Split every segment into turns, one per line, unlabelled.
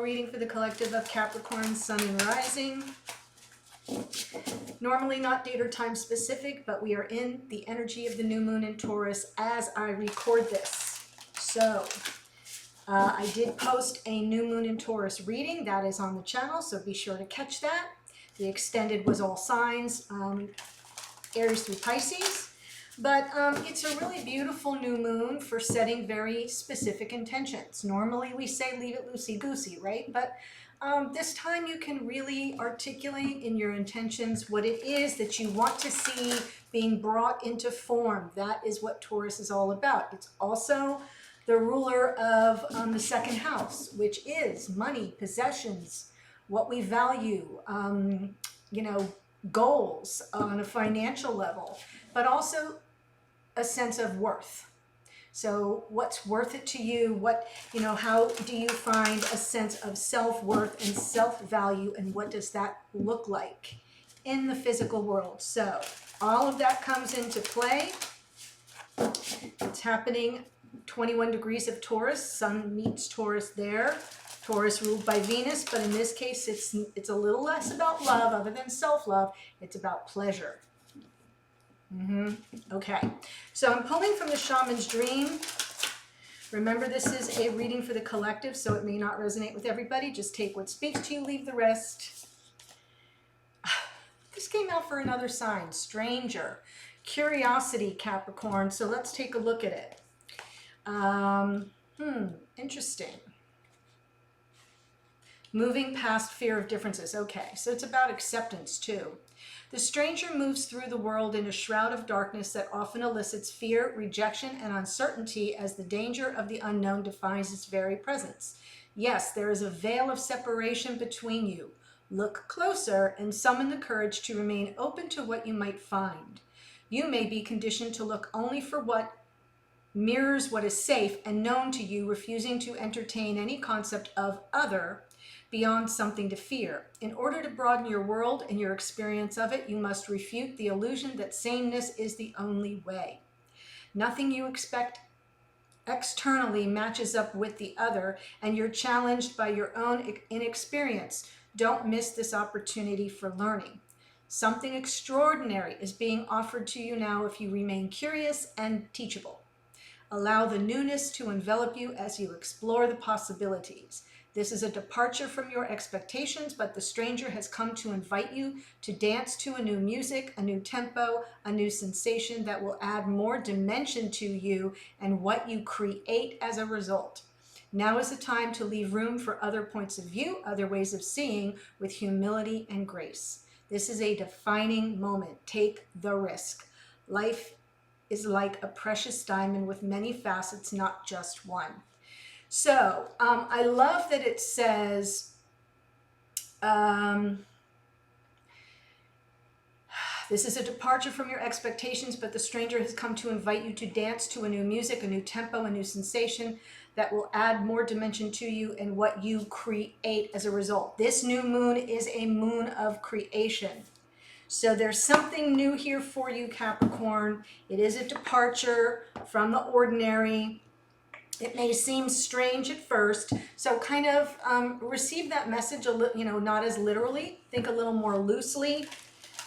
reading for the collective of Capricorn, Sun and Rising. Normally not date or time specific, but we are in the energy of the new moon in Taurus as I record this. So I did post a new moon in Taurus reading that is on the channel, so be sure to catch that. The extended was all signs, Aries through Pisces. But it's a really beautiful new moon for setting very specific intentions. Normally we say leave it loosey-goosey, right? But this time you can really articulate in your intentions what it is that you want to see being brought into form. That is what Taurus is all about. It's also the ruler of the second house, which is money, possessions, what we value, you know, goals on a financial level, but also a sense of worth. So what's worth it to you? What, you know, how do you find a sense of self-worth and self-value, and what does that look like in the physical world? So all of that comes into play. It's happening 21 degrees of Taurus. Sun meets Taurus there. Taurus ruled by Venus, but in this case it's a little less about love other than self-love. It's about pleasure. Okay, so I'm pulling from the Shaman's Dream. Remember, this is a reading for the collective, so it may not resonate with everybody. Just take what speaks to you, leave the rest. This came out for another sign, stranger. Curiosity, Capricorn. So let's take a look at it. Interesting. Moving past fear of differences. Okay, so it's about acceptance too. The stranger moves through the world in a shroud of darkness that often elicits fear, rejection, and uncertainty as the danger of the unknown defines its very presence. Yes, there is a veil of separation between you. Look closer and summon the courage to remain open to what you might find. You may be conditioned to look only for what mirrors what is safe and known to you, refusing to entertain any concept of other beyond something to fear. In order to broaden your world and your experience of it, you must refute the illusion that sameness is the only way. Nothing you expect externally matches up with the other, and you're challenged by your own inexperience. Don't miss this opportunity for learning. Something extraordinary is being offered to you now if you remain curious and teachable. Allow the newness to envelop you as you explore the possibilities. This is a departure from your expectations, but the stranger has come to invite you to dance to a new music, a new tempo, a new sensation that will add more dimension to you and what you create as a result. Now is the time to leave room for other points of view, other ways of seeing, with humility and grace. This is a defining moment. Take the risk. Life is like a precious diamond with many facets, not just one. So I love that it says, this is a departure from your expectations, but the stranger has come to invite you to dance to a new music, a new tempo, a new sensation that will add more dimension to you and what you create as a result. This new moon is a moon of creation. So there's something new here for you, Capricorn. It is a departure from the ordinary. It may seem strange at first, so kind of receive that message a little, you know, not as literally. Think a little more loosely.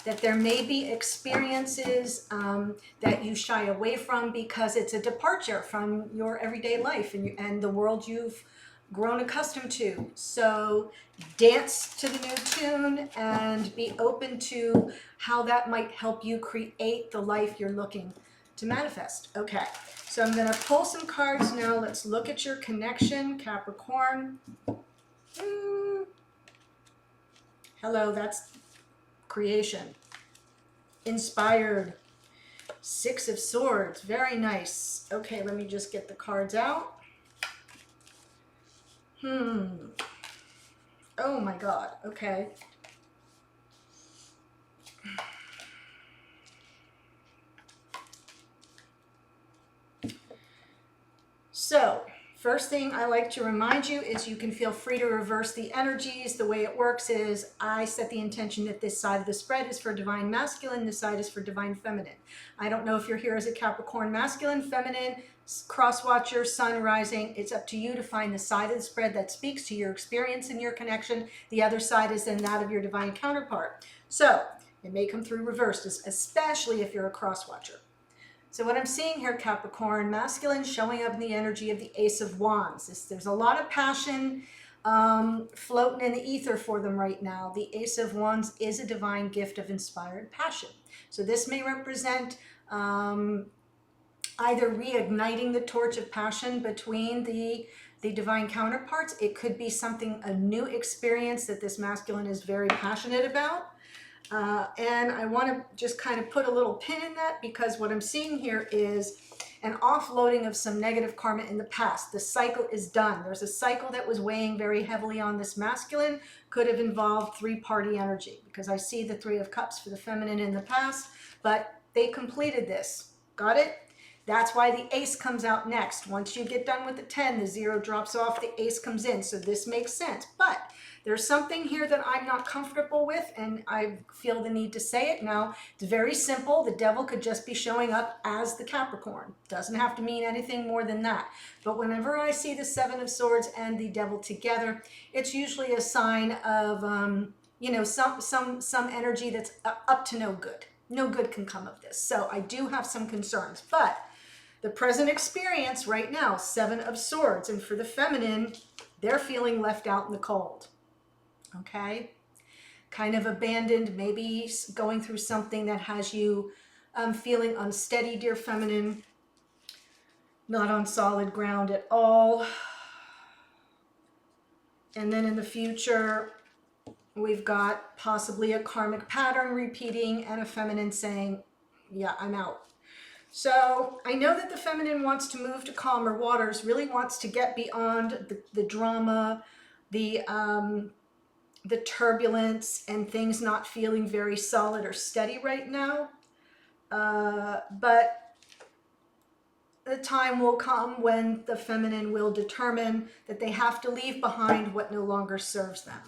That there may be experiences that you shy away from because it's a departure from your everyday life and the world you've grown accustomed to. So dance to the new tune and be open to how that might help you create the life you're looking to manifest. Okay, so I'm going to pull some cards now. Let's look at your connection, Capricorn. Hello, that's creation. Inspired. Six of Swords. Very nice. Okay, let me just get the cards out. Oh my God. Okay. So, first thing I like to remind you is you can feel free to reverse the energies. The way it works is I set the intention that this side of the spread is for divine masculine, this side is for divine feminine. I don't know if you're here as a Capricorn masculine, feminine, cross watcher, sun rising, it's up to you to find the side of the spread that speaks to your experience and your connection. The other side is then that of your divine counterpart. So it may come through reversed, especially if you're a cross watcher. So what I'm seeing here, Capricorn, masculine showing up in the energy of the Ace of Wands. There's a lot of passion floating in the ether for them right now. The Ace of Wands is a divine gift of inspired passion. So this may represent either reigniting the torch of passion between the divine counterparts. It could be something, a new experience that this masculine is very passionate about. And I want to just kind of put a little pin in that, because what I'm seeing here is an offloading of some negative karma in the past. The cycle is done. There's a cycle that was weighing very heavily on this masculine, could have involved three-party energy, because I see the Three of Cups for the feminine in the past, but they completed this. Got it? That's why the ace comes out next. Once you get done with the 10, the 0 drops off, the ace comes in. So this makes sense. But there's something here that I'm not comfortable with, and I feel the need to say it now. It's very simple. The devil could just be showing up as the Capricorn. Doesn't have to mean anything more than that. But whenever I see the Seven of Swords and the devil together, it's usually a sign of, you know, some energy that's up to no good. No good can come of this. So I do have some concerns. But the present experience right now, Seven of Swords, and for the feminine, they're feeling left out in the cold. Okay? Kind of abandoned, maybe going through something that has you feeling unsteady, dear feminine, not on solid ground at all. And then in the future, we've got possibly a karmic pattern repeating and a feminine saying, yeah, I'm out. So I know that the feminine wants to move to calmer waters, really wants to get beyond the drama, the turbulence, and things not feeling very solid or steady right now. But the time will come when the feminine will determine that they have to leave behind what no longer serves them.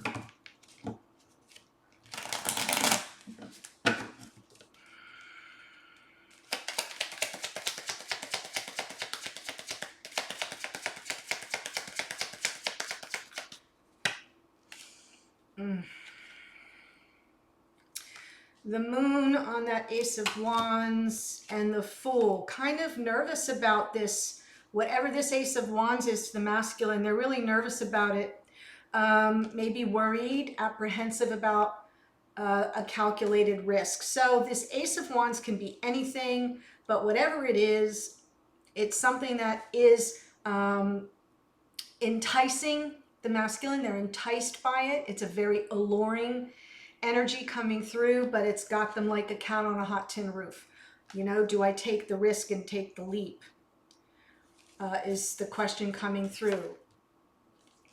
The moon on that Ace of Wands and the Fool, kind of nervous about this. Whatever this Ace of Wands is to the masculine, they're really nervous about it. Maybe worried, apprehensive about a calculated risk. So this Ace of Wands can be anything, but whatever it is, it's something that is enticing the masculine. They're enticed by it. It's a very alluring energy coming through, but it's got them like a cat on a hot tin roof. You know, do I take the risk and take the leap? Is the question coming through.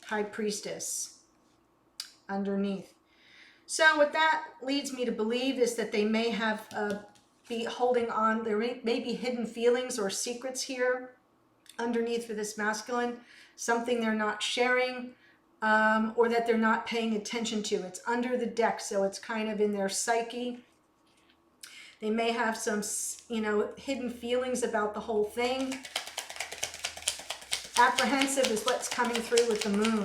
High Priestess underneath. So what that leads me to believe is that they may have be holding on. There may be hidden feelings or secrets here underneath for this masculine, something they're not sharing, or that they're not paying attention to. It's under the deck, so it's kind of in their psyche. They may have some, you know, hidden feelings about the whole thing. Apprehensive is what's coming through with the moon.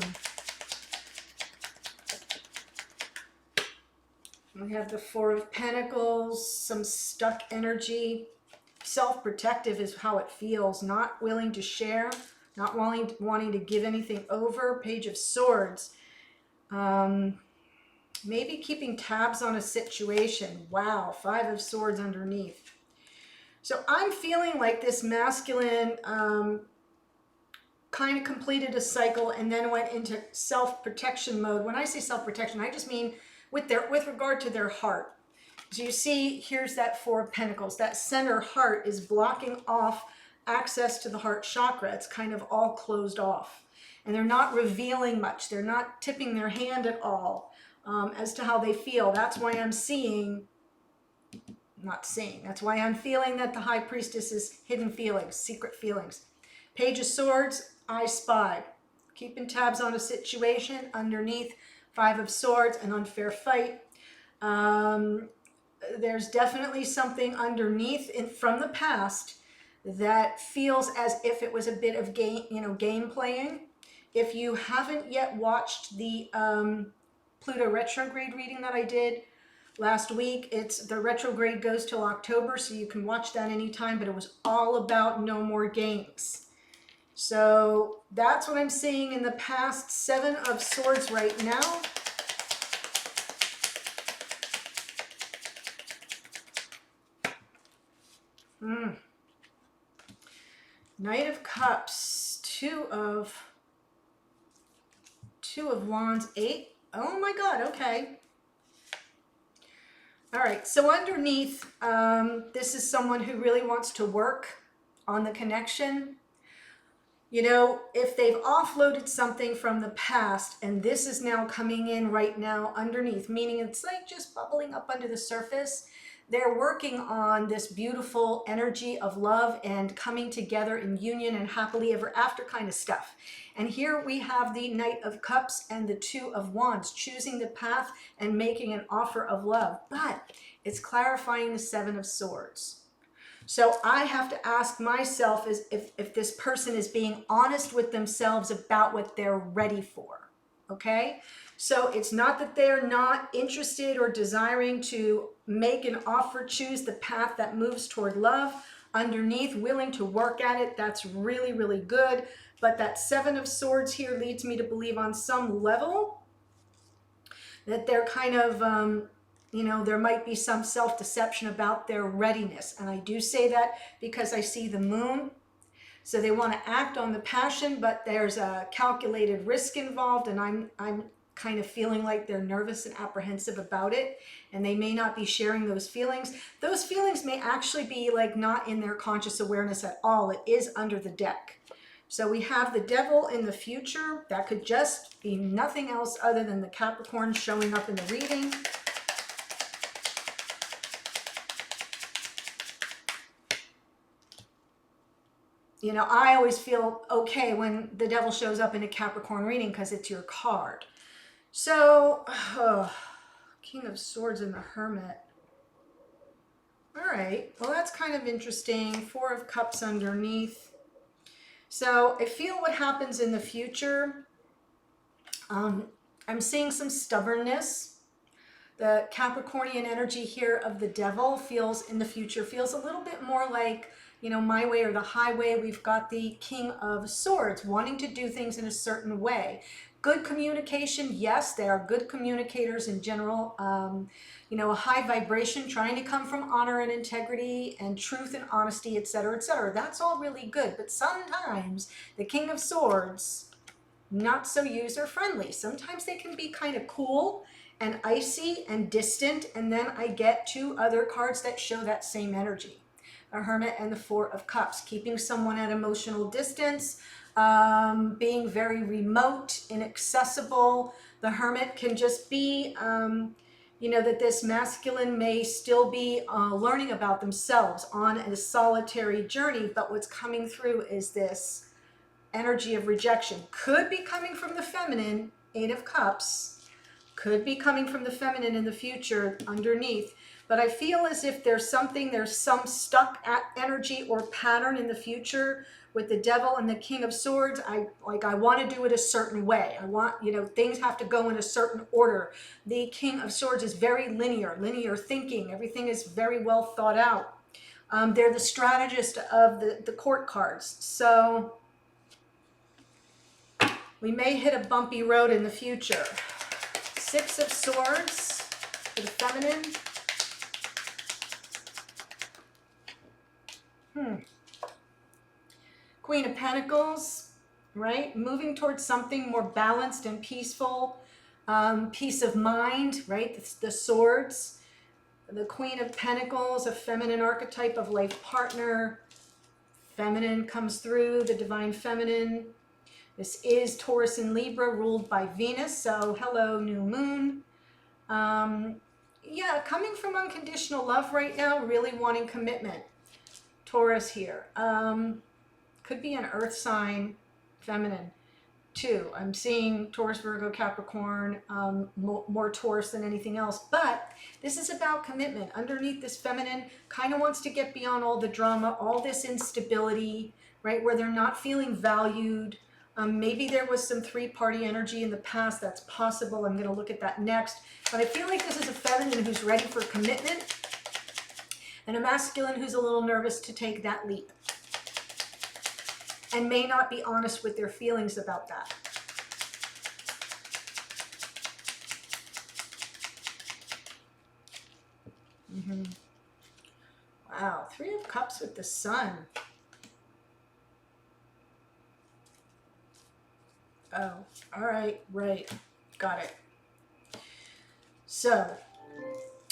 We have the Four of Pentacles, some stuck energy. Self-protective is how it feels, not willing to share, not wanting to give anything over. Page of Swords. Maybe keeping tabs on a situation. Wow, Five of Swords underneath. So I'm feeling like this masculine kind of completed a cycle and then went into self-protection mode. When I say self-protection, I just mean with regard to their heart. So you see, here's that Four of Pentacles. That center heart is blocking off access to the heart chakra. It's kind of all closed off. And they're not revealing much. They're not tipping their hand at all as to how they feel. That's why I'm that's why I'm feeling that the High Priestess is hidden feelings, secret feelings. Page of Swords, I Spy. Keeping tabs on a situation. Underneath, Five of Swords, an unfair fight. There's definitely something underneath from the past that feels as if it was a bit of game playing. If you haven't yet watched the Pluto retrograde reading that I did last week, the retrograde goes till October, so you can watch that anytime, but it was all about no more games. So that's what I'm seeing in the past. 7 of Swords right now. Knight of Cups, two of Wands, 8. Oh my God, okay. All right, so underneath, this is someone who really wants to work on the connection. You know, if they've offloaded something from the past and this is now coming in right now underneath, meaning it's like just bubbling up under the surface, they're working on this beautiful energy of love and coming together in union and happily ever after kind of stuff. And here we have the Knight of Cups and the 2 of Wands, choosing the path and making an offer of love. But it's clarifying the 7 of Swords. So I have to ask myself is if this person is being honest with themselves about what they're ready for, okay? So it's not that they're not interested or desiring to make an offer, choose the path that moves toward love. Underneath, willing to work at it, that's really, really good. But that 7 of Swords here leads me to believe on some level that they're kind of, you know, there might be some self-deception about their readiness. And I do say that because I see the moon. So they want to act on the passion, but there's a calculated risk involved. And I'm kind of feeling like they're nervous and apprehensive about it. And they may not be sharing those feelings. Those feelings may actually be like not in their conscious awareness at all. It is under the deck. So we have the Devil in the future. That could just be nothing else other than the Capricorn showing up in the reading. You know, I always feel okay when the Devil shows up in a Capricorn reading because it's your card. So, King of Swords and the Hermit. All right, well, that's kind of interesting. 4 of Cups underneath. So I feel what happens in the future. I'm seeing some stubbornness. The Capricornian energy here of the Devil feels in the future, feels a little bit more like, you know, my way or the highway. We've got the King of Swords wanting to do things in a certain way. Good communication, yes, they are good communicators in general. You know, a high vibration, trying to come from honor and integrity and truth and honesty, etc., etc. That's all really good. But sometimes the King of Swords, not so user-friendly. Sometimes they can be kind of cool and icy and distant. And then I get 2 other cards that show that same energy. A Hermit and the 4 of Cups, keeping someone at emotional distance, being very remote, inaccessible. The Hermit can just be, you know, that this masculine may still be learning about themselves on a solitary journey, but what's coming through is this energy of rejection. Could be coming from the feminine, 8 of Cups, could be coming from the feminine in the future underneath. But I feel as if there's some stuck energy or pattern in the future with the Devil and the King of Swords. I want to do it a certain way. I want, you know, things have to go in a certain order. The King of Swords is very linear thinking. Everything is very well thought out. They're the strategist of the court cards. So we may hit a bumpy road in the future. 6 of Swords for the feminine. Queen of Pentacles, right? Moving towards something more balanced and peaceful. Peace of mind, right? The Swords. The Queen of Pentacles, a feminine archetype of life partner. Feminine comes through, the divine feminine. This is Taurus and Libra, ruled by Venus. So hello, new moon. Yeah, coming from unconditional love right now, really wanting commitment. Taurus here. Could be an earth sign, feminine. too. I'm seeing Taurus, Virgo, Capricorn, more Taurus than anything else. But this is about commitment. Underneath, this feminine kind of wants to get beyond all the drama, all this instability, right? Where they're not feeling valued. Maybe there was some three-party energy in the past. That's possible. I'm going to look at that next. But I feel like this is a feminine who's ready for commitment and a masculine who's a little nervous to take that leap and may not be honest with their feelings about that. Wow, Three of Cups with the Sun. Oh, all right, right, got it. So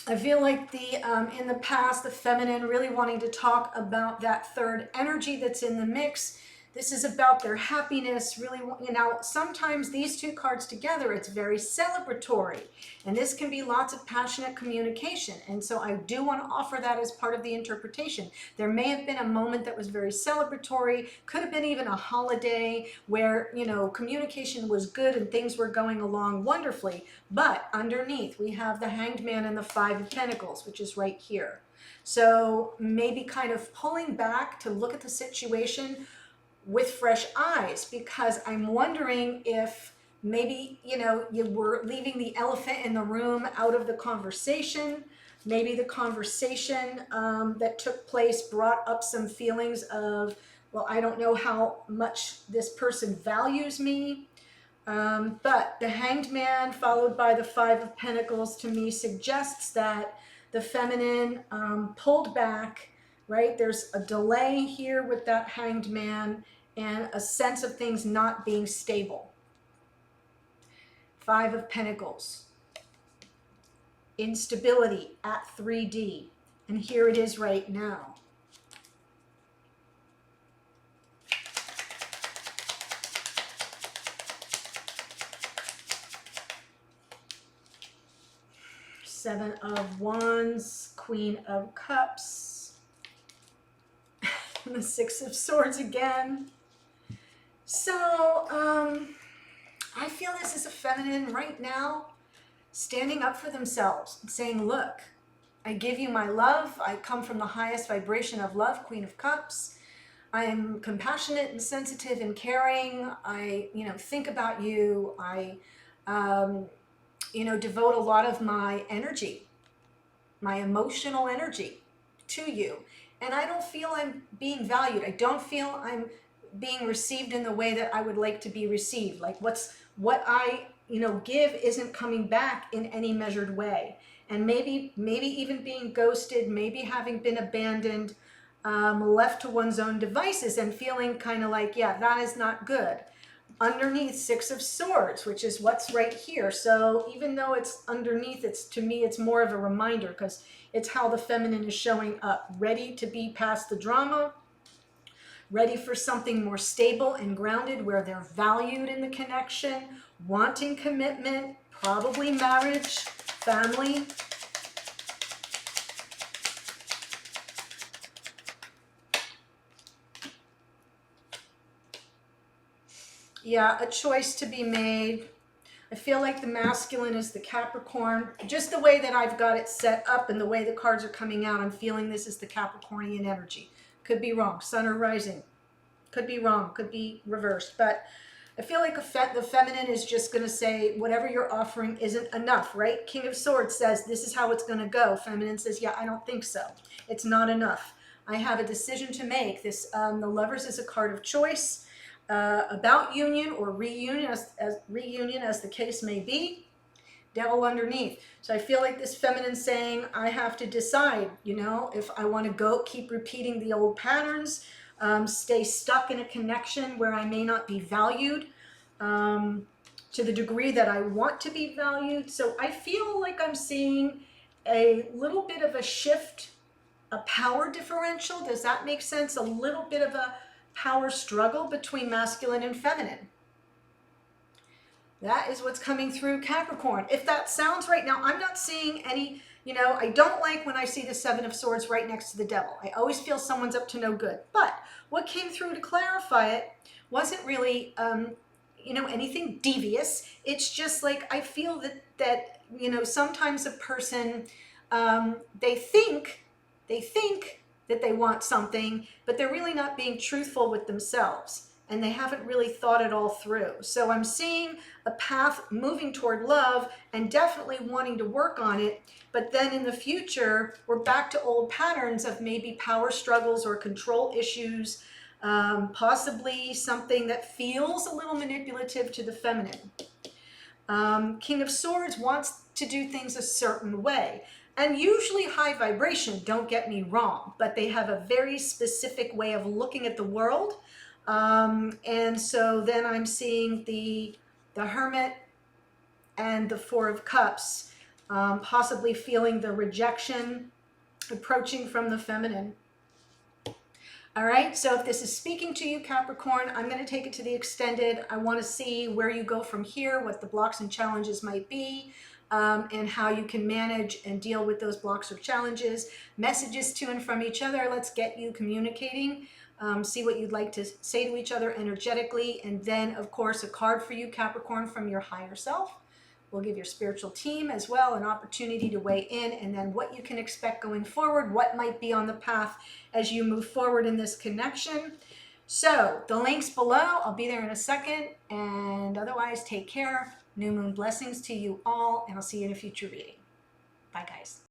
I feel like in the past, the feminine really wanting to talk about that third energy that's in the mix. This is about their happiness, really, you know, sometimes these two cards together, it's very celebratory. And this can be lots of passionate communication. And so I do want to offer that as part of the interpretation. There may have been a moment that was very celebratory, could have been even a holiday where, you know, communication was good and things were going along wonderfully. But underneath, we have the Hanged Man and the Five of Pentacles, which is right here. So maybe kind of pulling back to look at the situation with fresh eyes, because I'm wondering if maybe, you know, you were leaving the elephant in the room out of the conversation. Maybe the conversation that took place brought up some feelings of, well, I don't know how much this person values me. But the Hanged Man followed by the Five of Pentacles to me suggests that the feminine pulled back, right? There's a delay here with that Hanged Man and a sense of things not being stable. Five of Pentacles. Instability at 3D. And here it is right now. Seven of Wands, Queen of Cups, and the Six of Swords again. So, I feel this is a feminine right now standing up for themselves and saying, look, I give you my love. I come from the highest vibration of love, Queen of Cups. I am compassionate and sensitive and caring. I, you know, think about you. I, you know, devote a lot of my energy, my emotional energy to you. And I don't feel I'm being valued. I don't feel I'm being received in the way that I would like to be received. Like what I, you know, give isn't coming back in any measured way. And maybe even being ghosted, maybe having been abandoned, left to one's own devices and feeling kind of like, yeah, that is not good. Underneath, Six of Swords, which is what's right here. So even though it's underneath, it's, to me, it's more of a reminder because it's how the feminine is showing up, ready to be past the drama, ready for something more stable and grounded where they're valued in the connection, wanting commitment, probably marriage, family. Yeah, a choice to be made. I feel like the masculine is the Capricorn. Just the way that I've got it set up and the way the cards are coming out, I'm feeling this is the Capricornian energy. Could be wrong. Sun or rising. Could be wrong. Could be reversed. But I feel like the feminine is just going to say, whatever you're offering isn't enough, right? King of Swords says, this is how it's going to go. Feminine says, yeah, I don't think so. It's not enough. I have a decision to make. This, the Lovers is a card of choice. About union or reunion, as the case may be. Devil underneath. So I feel like this feminine saying, I have to decide, you know, if I want to keep repeating the old patterns, stay stuck in a connection where I may not be valued to the degree that I want to be valued. So I feel like I'm seeing a little bit of a shift, a power differential. Does that make sense? A little bit of a power struggle between masculine and feminine. That is what's coming through Capricorn. If that sounds right now, I'm not seeing any, you know, I don't like when I see the Seven of Swords right next to the Devil. I always feel someone's up to no good. But what came through to clarify it wasn't really, anything devious. It's just like, I feel that sometimes a person, they think that they want something, but they're really not being truthful with themselves, and they haven't really thought it all through. So I'm seeing a path moving toward love and definitely wanting to work on it, but then in the future, we're back to old patterns of maybe power struggles or control issues, possibly something that feels a little manipulative to the feminine. King of Swords wants to do things a certain way, and usually high vibration, don't get me wrong, but they have a very specific way of looking at the world. And so then I'm seeing the Hermit and the Four of Cups, possibly feeling the rejection approaching from the feminine. All right, so if this is speaking to you, Capricorn, I'm going to take it to the extended. I want to see where you go from here, what the blocks and challenges might be, and how you can manage and deal with those blocks or challenges. Messages to and from each other. Let's get you communicating. See what you'd like to say to each other energetically. And then, of course, a card for you, Capricorn, from your higher self. We'll give your spiritual team as well an opportunity to weigh in, and then what you can expect going forward, what might be on the path as you move forward in this connection. So the link's below. I'll be there in a second. And otherwise, take care. New moon blessings to you all, and I'll see you in a future reading. Bye, guys.